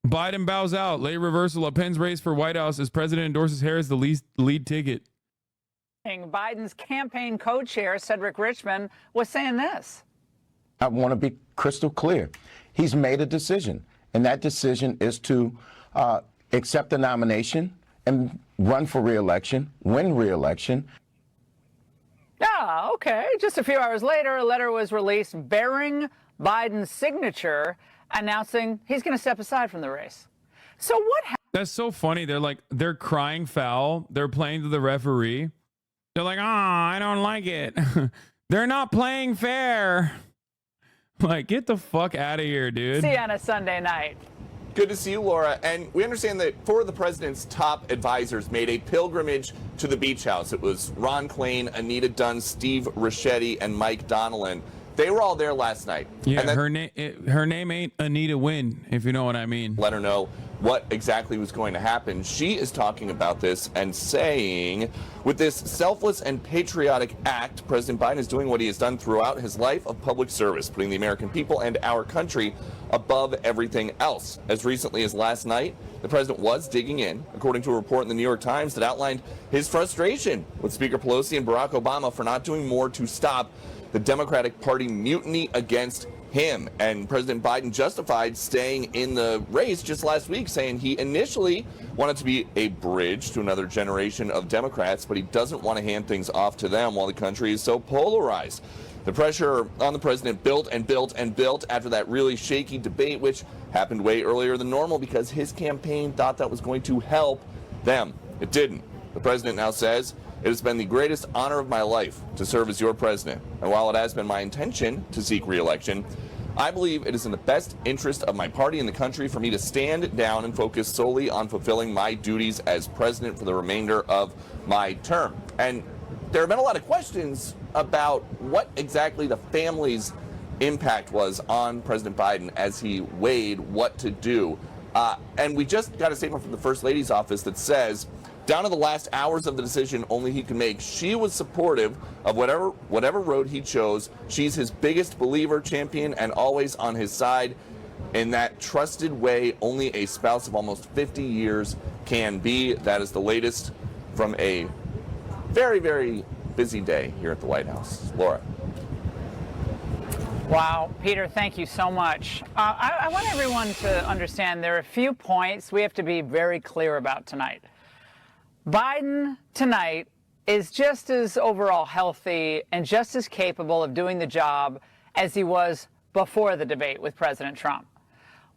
Biden bows out. Late reversal of Penn's race for White House as president endorses Harris the lead ticket. Biden's campaign co-chair, Cedric Richmond, was saying this. I want to be crystal clear. He's made a decision, and that decision is to accept the nomination and run for re-election, win re-election. Yeah, okay. Just a few hours later, a letter was released bearing Biden's signature announcing he's going to step aside from the race. So what happened? That's so funny. They're crying foul. They're playing to the referee. They're like, I don't like it. They're not playing fair. Like, get the fuck out of here, dude. See you on a Sunday night. Good to see you, Laura. And we understand that four of the president's top advisors made a pilgrimage to the beach house. It was Ron Klain, Anita Dunn, Steve Ricchetti, and Mike Donnellan. They were all there last night. Yeah, and her name ain't Anita Wynn, if you know what I mean. Let her know what exactly was going to happen. She is talking about this and saying, with this selfless and patriotic act, President Biden is doing what he has done throughout his life of public service, putting the American people and our country above everything else. As recently as last night, the president was digging in, according to a report in the New York Times that outlined his frustration with Speaker Pelosi and Barack Obama for not doing more to stop the Democratic Party mutiny against him. And President Biden justified staying in the race just last week, saying he initially wanted to be a bridge to another generation of Democrats, but he doesn't want to hand things off to them while the country is so polarized. The pressure on the president built and built and built after that really shaky debate, which happened way earlier than normal because his campaign thought that was going to help them. It didn't. The president now says, "It has been the greatest honor of my life to serve as your president. And while it has been my intention to seek re-election, I believe it is in the best interest of my party and the country for me to stand down and focus solely on fulfilling my duties as president for the remainder of my term." And there have been a lot of questions about what exactly the family's impact was on President Biden as he weighed what to do. And we just got a statement from the First Lady's office that says, down to the last hours of the decision only he could make, she was supportive of whatever road he chose. She's his biggest believer, champion, and always on his side in that trusted way only a spouse of almost 50 years can be. That is the latest from a very, very busy day here at the White House. Laura. Wow, Peter, thank you so much. I want everyone to understand there are a few points we have to be very clear about tonight. Biden tonight is just as overall healthy and just as capable of doing the job as he was before the debate with President Trump.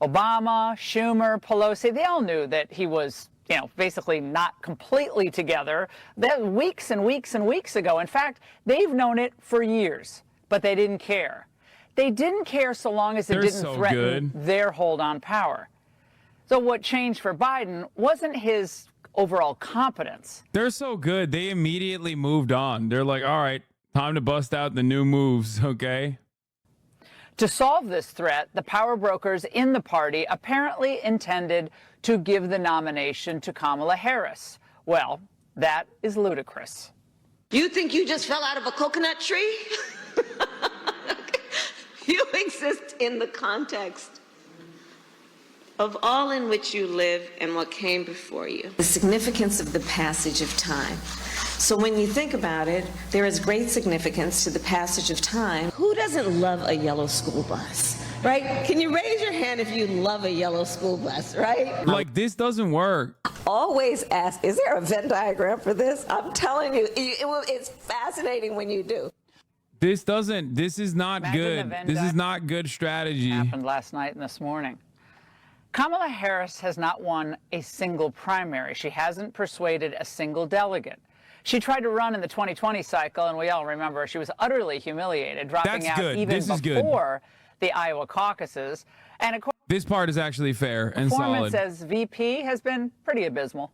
Obama, Schumer, Pelosi, they all knew that he was, basically not completely together. That weeks and weeks and weeks ago. In fact, they've known it for years, but they didn't care. They didn't care so long as it didn't threaten their hold on power. So what changed for Biden wasn't his overall competence. They're so good. They immediately moved on. They're like, all right, time to bust out the new moves, okay? To solve this threat, the power brokers in the party apparently intended to give the nomination to Kamala Harris. Well, that is ludicrous. You think you just fell out of a coconut tree? You exist in the context of all in which you live and what came before you. The significance of the passage of time. So when you think about it, there is great significance to the passage of time. Who doesn't love a yellow school bus, right? Can you raise your hand if you love a yellow school bus, right? Like, this doesn't work. Always ask, is there a Venn diagram for this? I'm telling you, it's fascinating when you do. This is not good. This is not good strategy. Happened last night and this morning. Kamala Harris has not won a single primary. She hasn't persuaded a single delegate. She tried to run in the 2020 cycle, and we all remember she was utterly humiliated, dropping out even before the Iowa caucuses. And this part is actually fair and solid. Performance as VP has been pretty abysmal.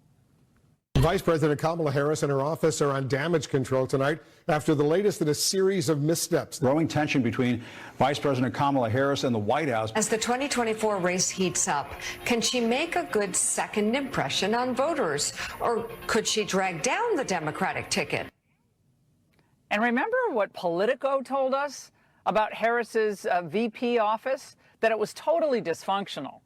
Vice President Kamala Harris and her office are on damage control tonight after the latest in a series of missteps. Growing tension between Vice President Kamala Harris and the White House. As the 2024 race heats up, can she make a good second impression on voters? Or could she drag down the Democratic ticket? And remember what Politico told us about Harris's VP office? That it was totally dysfunctional.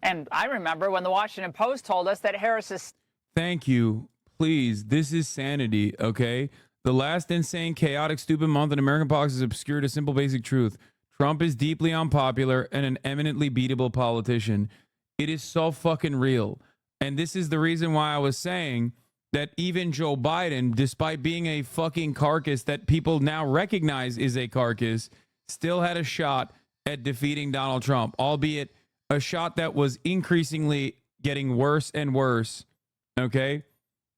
And I remember when the Washington Post told us that Harris is... Thank you. Please, this is sanity, okay? The last insane, chaotic, stupid month in American politics has obscured a simple, basic truth. Trump is deeply unpopular and an eminently beatable politician. It is so fucking real. And this is the reason why I was saying that even Joe Biden, despite being a fucking carcass that people now recognize is a carcass, still had a shot at defeating Donald Trump, albeit a shot that was increasingly getting worse and worse, okay?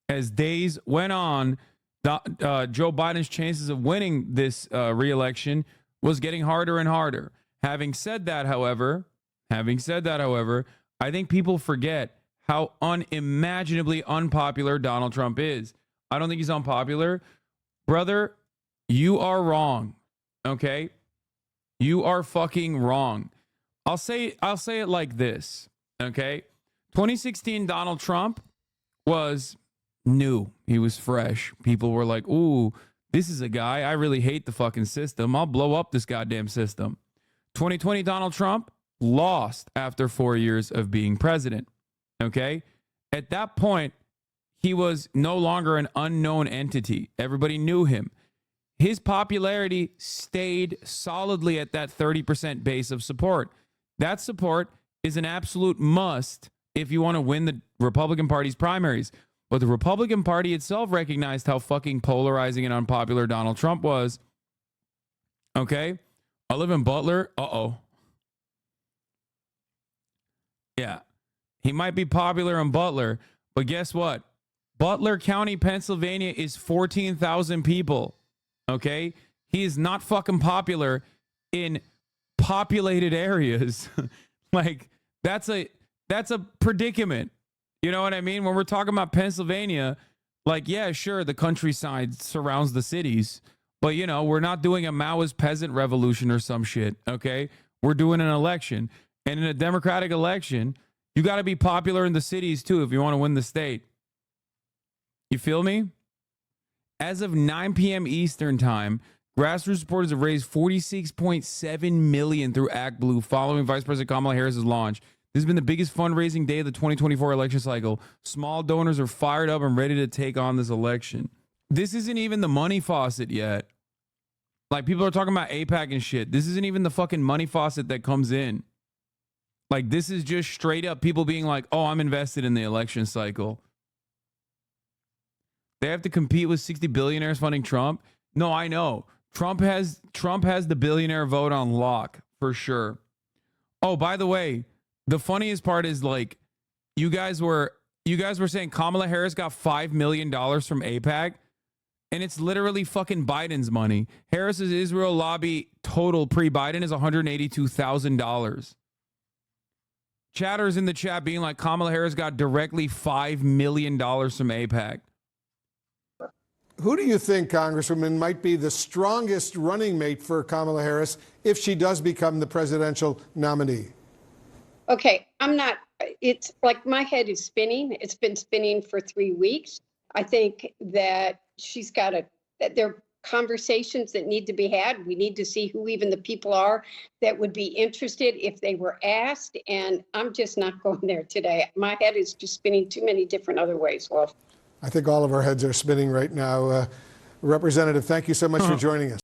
As days went on, Joe Biden's chances of winning this re-election was getting harder and harder. Having said that, however, I think people forget how unimaginably unpopular Donald Trump is. I don't think he's unpopular. Brother, you are wrong, okay? You are fucking wrong. I'll say it like this, okay? 2016 Donald Trump was new. He was fresh. People were like, ooh, this is a guy. I really hate the fucking system. I'll blow up this goddamn system. 2020 Donald Trump lost after 4 years of being president, okay? At that point, he was no longer an unknown entity. Everybody knew him. His popularity stayed solidly at that 30% base of support. That support is an absolute must if you want to win the Republican Party's primaries. But the Republican Party itself recognized how fucking polarizing and unpopular Donald Trump was. Okay? I live in Butler. Uh-oh. Yeah. He might be popular in Butler, but guess what? Butler County, Pennsylvania is 14,000 people. Okay? He is not fucking popular in populated areas. Like, that's a predicament. You know what I mean? When we're talking about Pennsylvania, like, yeah, sure, the countryside surrounds the cities, but, you know, we're not doing a Maoist peasant revolution or some shit, okay? We're doing an election. And in a Democratic election, you got to be popular in the cities, too, if you want to win the state. You feel me? As of 9 p.m. Eastern time, grassroots supporters have raised $46.7 million through ActBlue following Vice President Kamala Harris's launch. This has been the biggest fundraising day of the 2024 election cycle. Small donors are fired up and ready to take on this election. This isn't even the money faucet yet. Like, people are talking about AIPAC and shit. This isn't even the fucking money faucet that comes in. Like, this is just straight up people being like, oh, I'm invested in the election cycle. They have to compete with 60 billionaires funding Trump. No, I know. Trump has the billionaire vote on lock for sure. Oh, by the way, the funniest part is, like, you guys were saying Kamala Harris got $5 million from AIPAC, and it's literally fucking Biden's money. Harris's Israel lobby total pre-Biden is $182,000. Chatters in the chat being like, Kamala Harris got directly $5 million from AIPAC. Who do you think, Congresswoman, might be the strongest running mate for Kamala Harris if she does become the presidential nominee? Okay, it's like my head is spinning. It's been spinning for 3 weeks. I think that that there are conversations that need to be had. We need to see who even the people are that would be interested if they were asked. And I'm just not going there today. My head is just spinning too many different other ways, Wolf. I think all of our heads are spinning right now. Representative, thank you so much for joining us.